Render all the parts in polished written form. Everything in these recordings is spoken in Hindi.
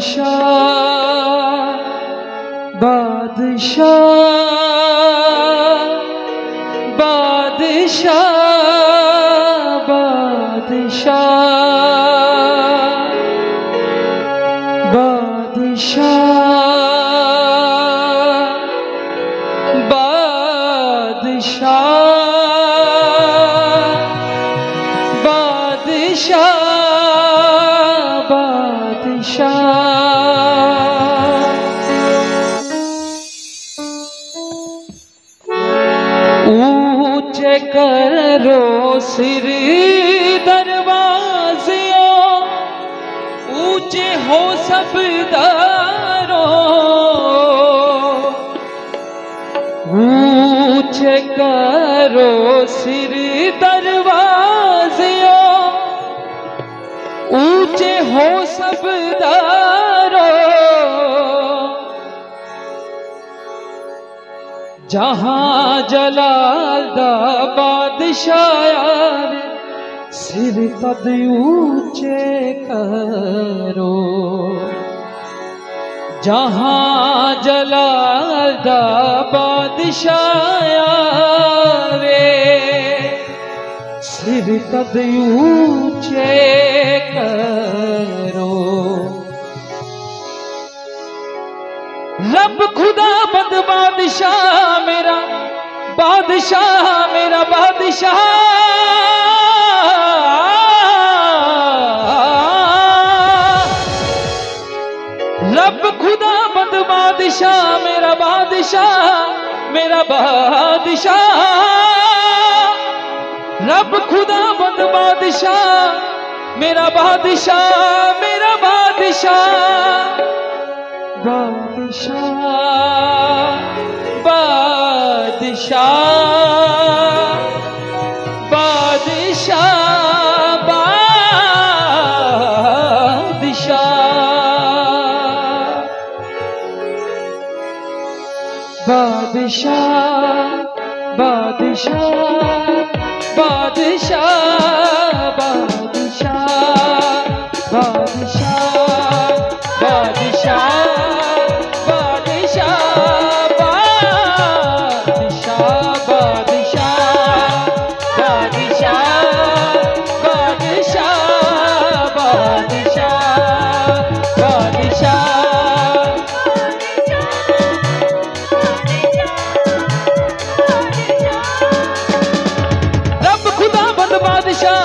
बादशाह बादशाह बादशाह बादशाह बादशाह बादशाह बादशाह। ऊंचे करो सिर दरवाज़ियों, ऊंचे हो सब दारों। ऊंचे करो सिर दरवाज़ियों, ऊंचे हो सब दारों। जहां जलाल दा बादशाह सिर तद ऊंचे करो। जहां जलाल दा बादशाह सिर तद ऊंचे करो। रब खुदा बंद बादशाह मेरा बादशाह मेरा बादशाह। रब खुदा बंद बादशाह मेरा बादशाह मेरा बादशाह। रब खुदा बंद बादशाह मेरा बादशाह मेरा बादशाह। बादशाह बादशाह बादशाह बादशाह बादशाह बादशाह बादशाह बादशाह बादशाह बादशाह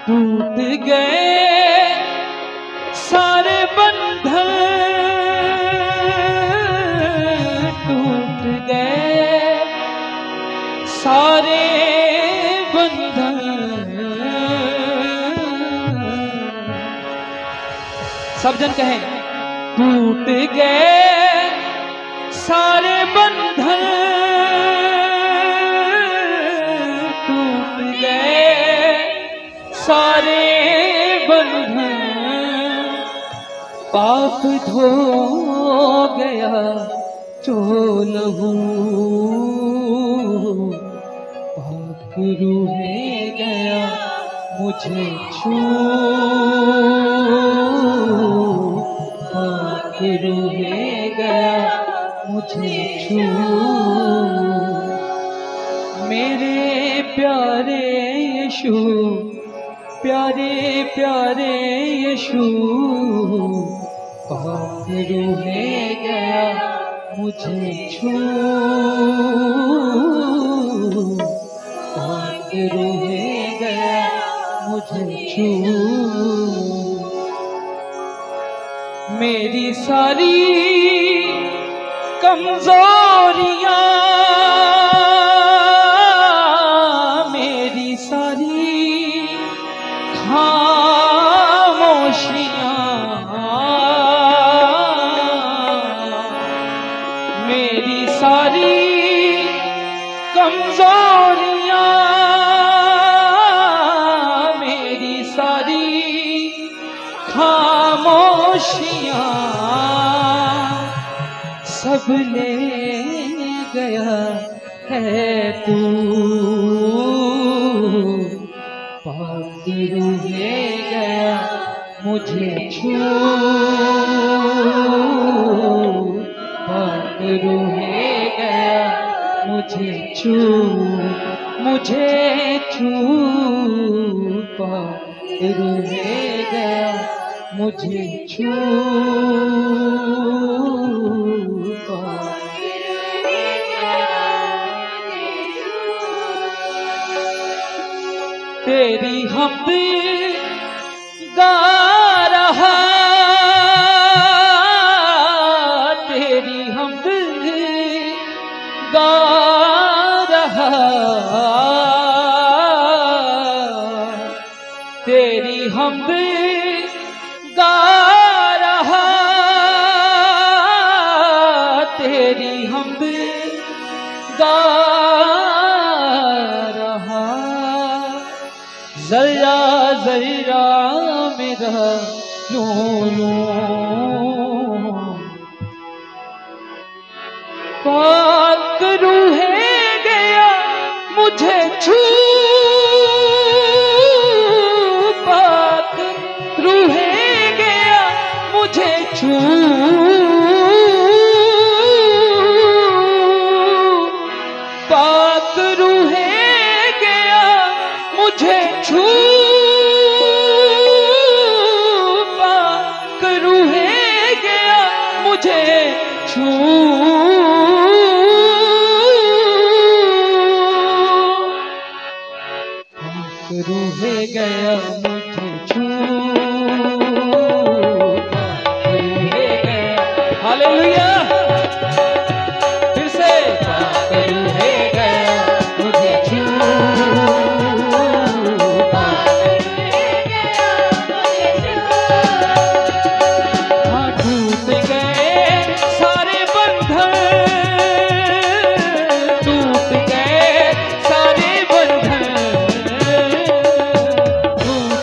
टूट गए सारे बंधन, टूट गए सारे बंधन। सब जन कहें, टूट गए सारे बंधन, टूट गए सारे बंधन। पाप धो गया जो लहू, पाप रूहे गया मुझे छू, पाप रूहे गया मुझे छू। मेरे प्यारे यीशु, प्यारे प्यारे यीशु, पाप रूहे गया मुझे छू, पाप रूहे गया मुझे छू। मेरी सारी कमजोरियां, मेरी सारी खामोशियां, मेरी सारी कमजोरियां, मेरी सारी खामोशियां सब ले गया है तू। पाप रूहे गया मुझे छू, पाप रूहे गया मुझे छू, मुझे छू। पाप रूहे गया मुझे छू, तेरी हमद गा रहा, तेरी हमद गा रहा, तेरी हमद गा रहा, तेरी हमद गा रहा। जरा जरा मेरा लूं, पाक रूहे गया मुझे छू, पाक रूहे गया मुझे छू, पाक रूहे गया मुझे छू, पाक रूहे गया मुझे छू। पाक रूहे गया मुझे छू, पाक रूहे गया। हालेलुया, फिर से पाक रूहे गया मुझे छू, टूट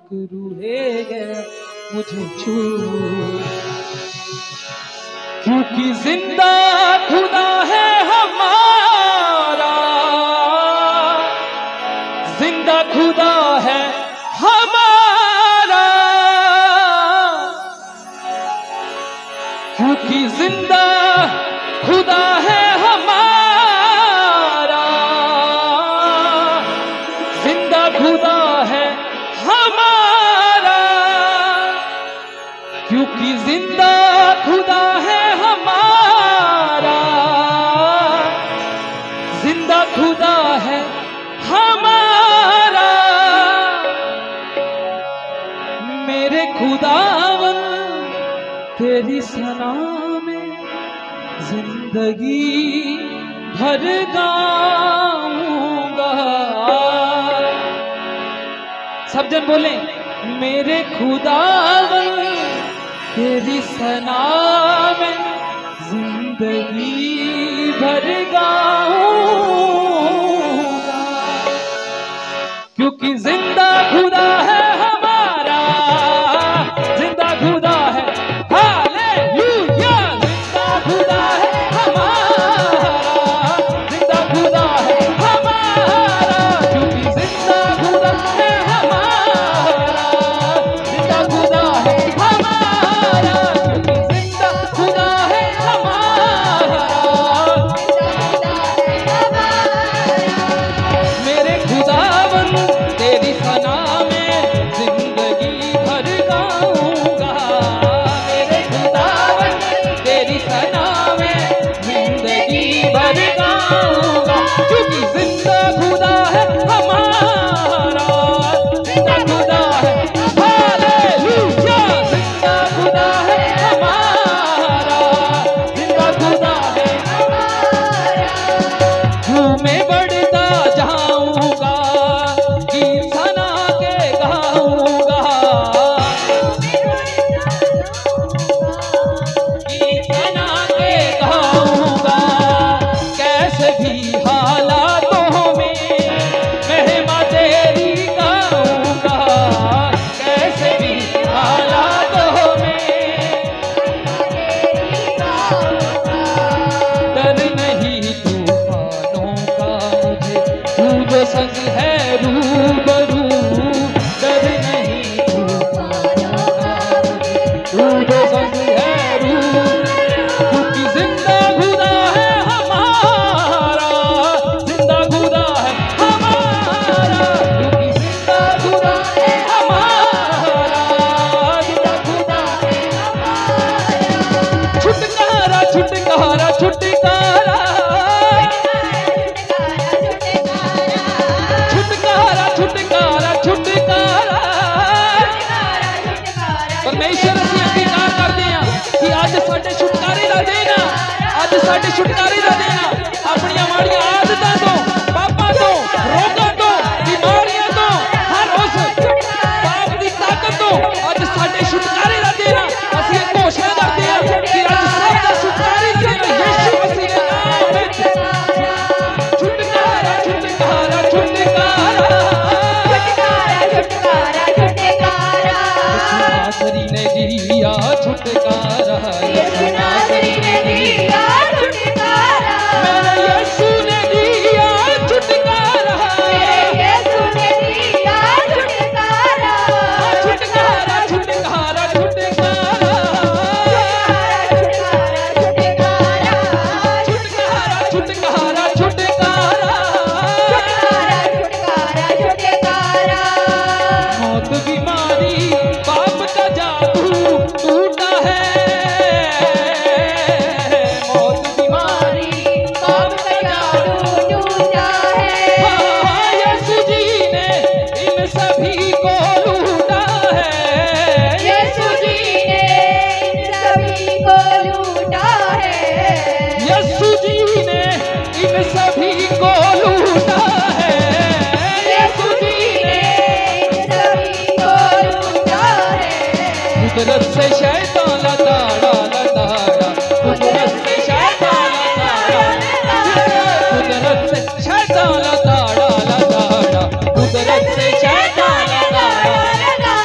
रूहे गया मुझे छू, क्योंकि जिंदा खुदा है हमारा, जिंदा खुदा है हमारा, क्योंकि जिंदा खुदा है हमारा, जिंदा खुदा है हमारा, क्योंकि जिंदा खुदा है हमारा, जिंदा खुदा है हमारा। मेरे खुदावन तेरी सना में जिंदगी भर गाऊंगा। सब जन बोले, मेरे खुदावन तेरी सना में जिंदगी भर गाऊंगा, क्योंकि जिंदा खुदा है हमारा, जिंदा खुदा है, हालेलुया, जिंदा खुदा है हमारा, जिंदा खुदा है हमारा, क्योंकि जिंदा खुदा है हमारा, जिंदा खुदा है हमारा, क्योंकि जिंदा खुदा है हमारा, मेरे खुदावन तेरी सना में जिंदगी भर गाऊंगा, मेरे खुदावन तेरी सना में जिंदगी भर गाऊंगा, क्योंकि जिंदा खुदा है हमारा, जिंदा खुदा है, हालेलुया, जिंदा खुदा है हमारा, जिंदा खुदा है हूँ मैं बढ़ता जाऊंगा, गीत सना के गाऊंगा, गीत सना के गाऊंगा, कैसे भी हालातों में महिमा तेरी गाऊंगा, कैसे भी हालातों में डर नहीं तूफानों का मुझे, तू जो संग है रूबरू, डर नहीं तूफानों का मुझे, तू जो संग है रूबरू, क्योंकि जिंदा खुदा है हमारा, जिंदा खुदा है हमारा, क्योंकि जिंदा खुदा है हमारा, जिंदा खुदा है हमारा। छुटकारा छुटकारा छुटकारा, छुटकारा छुटकारा छुटकारा, परमेश्वर ਅਸੀਂ ਅੰਗੀਕਾਰ ਕਰਦੇ ਹਾਂ ਕਿ ਅੱਜ ਸਾਡੇ ਛੁਟਕਾਰੇ ਦਾ ਦਿਨ ਆ, ਅੱਜ ਸਾਡੇ ਛੁਟਕਾਰੇ ਦਾ ਦਿਨ ਆ, ਆਪਣੀਆਂ ਮਾੜੀਆਂ ਆਦਤਾਂ ਤੋਂ, ਪਾਪਾਂ ਤੋਂ, ਰੋਗਾਂ ਤੋਂ, ਬਿਮਾਰੀਆਂ ਤੋਂ, ਹਰ ਉਸ ਪਾਪ ਦੀ ਤਾਕਤ ਤੋਂ ਅੱਜ ਸਾਡੇ ਛੁਟਕਾਰੇ ਦਾ ਦਿਨ ਆ। ਅਸੀਂ ਇਹ ਘੋਸ਼ਣਾ ਕਰਦੇ ਹਾਂ ਕਿ ਅੱਜ ਸਭ ਦਾ ਛੁਟਕਾਰੇ ਦਾ ਦਿਨ ਆ, ਯਿਸੂ ਮਸੀਹ ਦੇ ਨਾਮ ਵਿੱਚ। ਛੁਟਕਾਰਾ ਛੁਟਕਾਰਾ ਛੁਟਕਾਰਾ, नासरी ने दिया छुटकारा, यीशु नासरी ने दिया छुटकारा, मेरे यीशु ने दिया छुटकारा, मेरे यीशु ने दिया छुटकारा, छुटकारा छुटकारा छुटकारा, छुटकारा छुटकारा छुटकारा, मौत बीमारी पाप का जादू टूटा है, मौत बीमारी पाप का जादू टूटा है, हाँ यीशु जी ने इन सभी को लूटा है, यीशु जी ने इन सभी को लूटा है, यीशु जी ने इन सभी को लूटा है, यीशु जी ने इन सभी को लूटा है। कुदरत से शैतान लताड़ा लताड़ा, कुदरत से शैतान लताड़ा लताड़ा, कुदरत से शैतान लताड़ा लताड़ा, कुदरत से शैतान लताड़ा लताड़ा,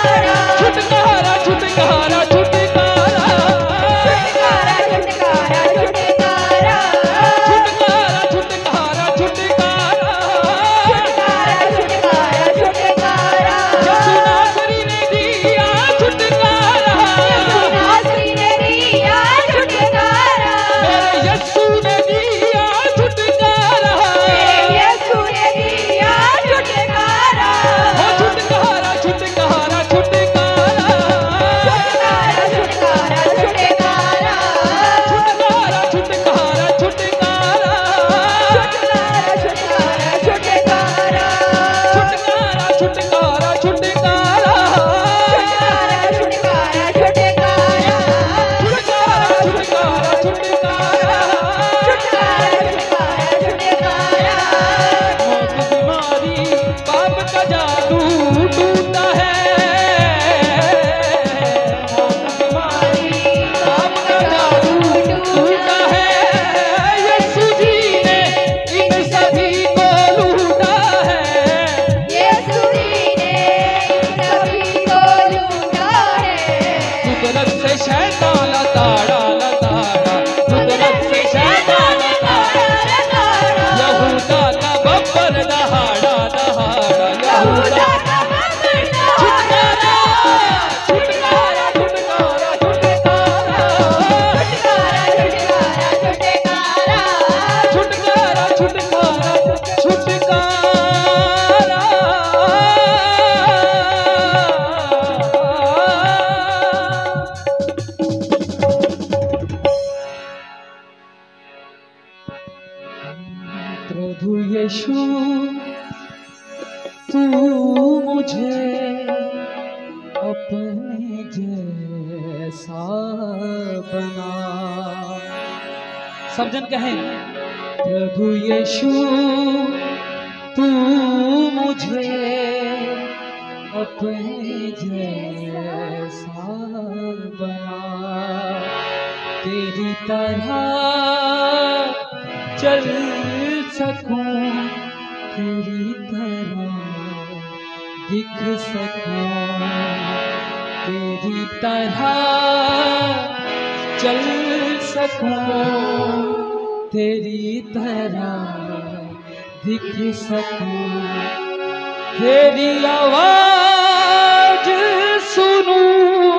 प्रभु यीशु तू मुझे अपने जैसा बना। सब जन कहें, प्रभु यीशु तू मुझे अपने जैसा बना। तेरी तरह चल सकूं, तेरी तरह दिख सकूं, तेरी तरह चल सकूं, तेरी तरह दिख सकूं, तेरी आवाज सुनूं,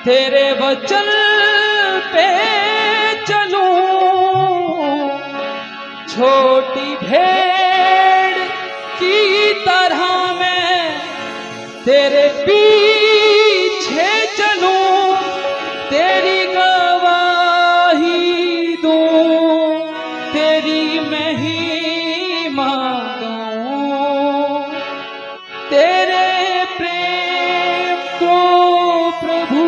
तेरे वचन पे चलूं, छोटी भेड़ की तरह मैं तेरे पीछे चलूं, तेरी गवाही दूं, तेरी महिमा गाऊं, तेरे प्रेम को प्रभु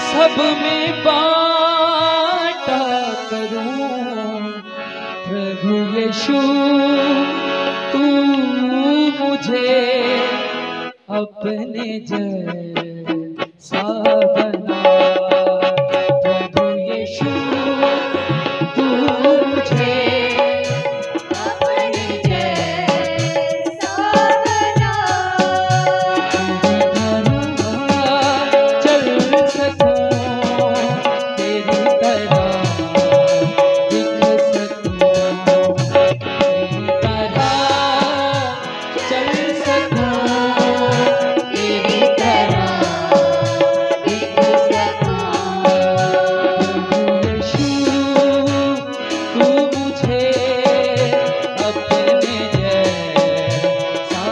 सब में बांटा करूं। प्रभु यीशु तू मुझे अपने जैसा बना। प्रभु यीशु तू मुझे अपने जैसा बना। चल सकूं, तेरी तरह दिख सकूं, तेरी तरह चल सकूं, तेरी तरह दिख सकूं। प्रभु यीशु तू मुझे अपने जैसा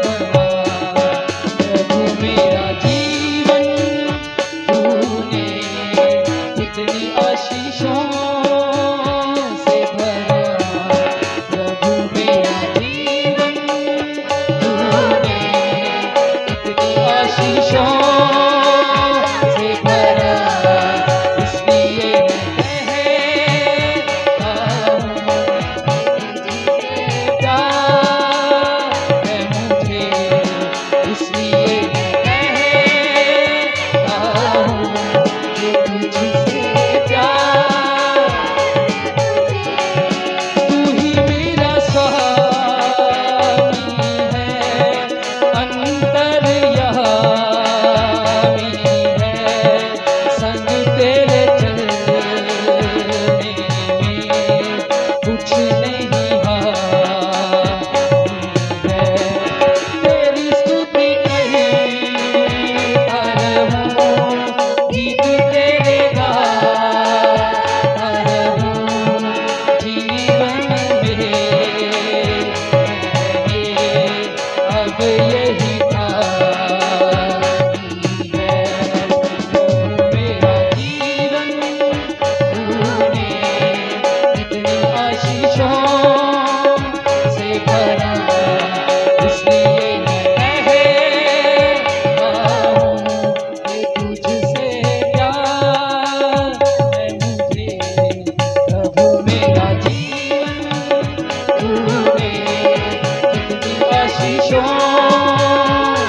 बना। प्रभु मेरा जीवन तूने कितनी आशीषों से भरा। प्रभु मेरा जीवन तूने कितनी आशीषों से भरा। इसलिए मैं कहता हूँ, प्यार है मुझे, इसलिए मैं कहता हूँ कि तुझसे प्यार। तू ही मेरा स्वामी है, अंतर्यामी है, संग तेरे चलने में कुछ नहीं हानि है। तेरी स्तुति करता रहूं, गीत तेरे गाता रहूं, जीवन में अब यही खानी है। मेरा जीवन तूने कितनी आशीषों से भरा। इसलिए मैं कहता हूँ कि तुझसे प्यार है मुझे। प्रभु मेरा जीवन तूने कितनी आशीषों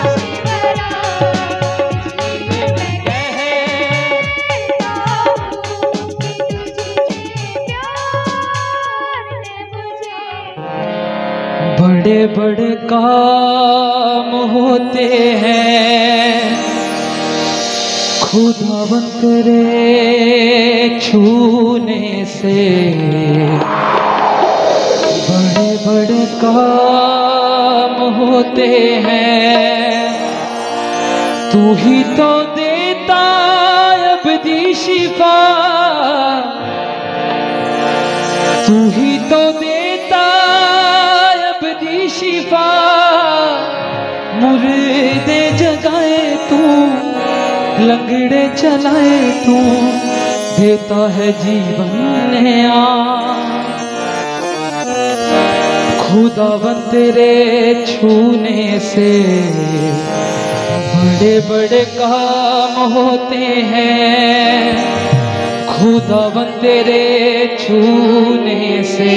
से भरा। इसलिए मैं कहता हूँ कि तुझसे प्यार है मुझे। बड़े बड़े काम होते हैं खुदावन तेरे छूने से। बड़े बड़े काम होते हैं, तू ही तो देता अबदी शिफा, तू ही तो देता अबदी शिफा। मुर्दे जगाए तू, लंगड़े चलाए तू, देता है जीवन नया। खुदावन तेरे छूने से बड़े बड़े काम होते हैं। खुदावन तेरे छूने से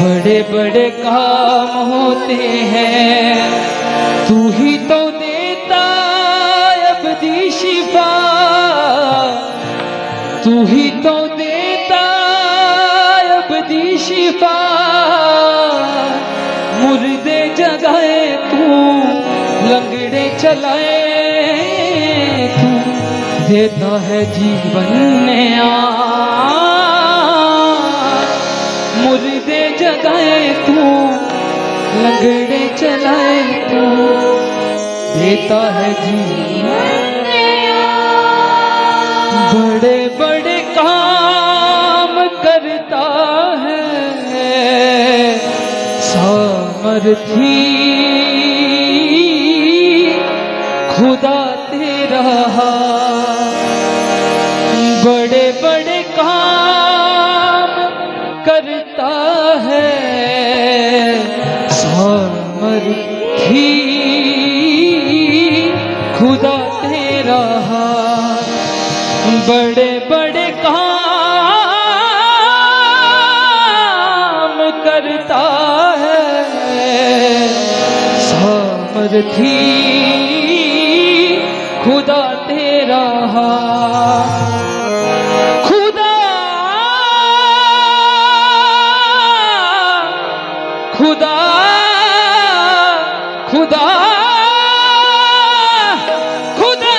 बड़े बड़े काम होते हैं। तू ही तो देता अबदी शिफा, तू ही तो देता अबदी शिफा। मुर्दे जगाए तू, लंगड़े चलाए तू, देता है जीवन नया। मुर्दे जगाए तू, लंगड़े चलाए तू, देता है जीवन नया। बड़े बड़े काम करता है सामर्थी खुदा तेरा। बड़े बड़े काम करता है सामर्थी खुदा तेरा। बड़े बड़े काम करता है सामर्थी खुदा तेरा। खुदा खुदा खुदा खुदा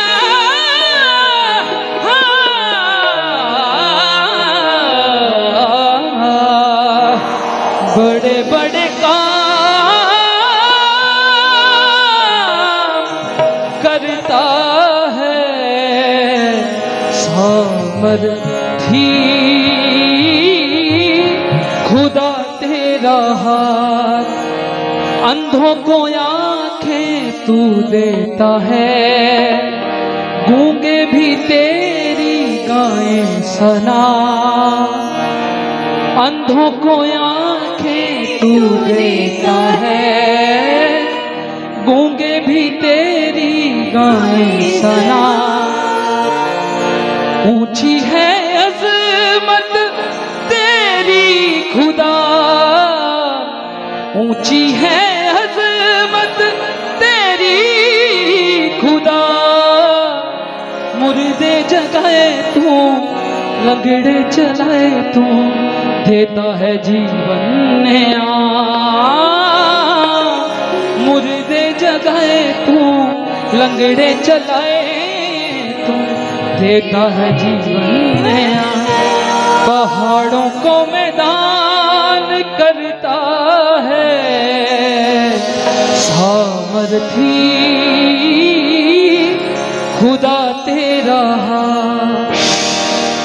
बड़े बड़े काम करता है सामर्थी खुदा तेरा। अंधों को आंखें तू देता है, गूंगे भी तेरी गाएं सना। अंधों को आंखें तू देता है, गूंगे भी तेरी गाएं सना। ऊंची है अज़मत तेरी खुदा, ऊंची है अज़मत तेरी खुदा। मुर्दे जगाए तू, लंगड़े चलाए तू, देता है जीवन नया। मुर्दे जगाए तू, लंगड़े चलाए तू, देता है जीवन नया। पहाड़ों को मैदान करता है सामर्थी खुदा तेरा।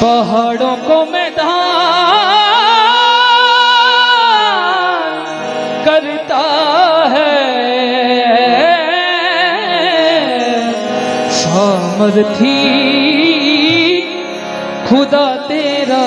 पहाड़ों को मैदान करता है सामर्थी खुदा तेरा।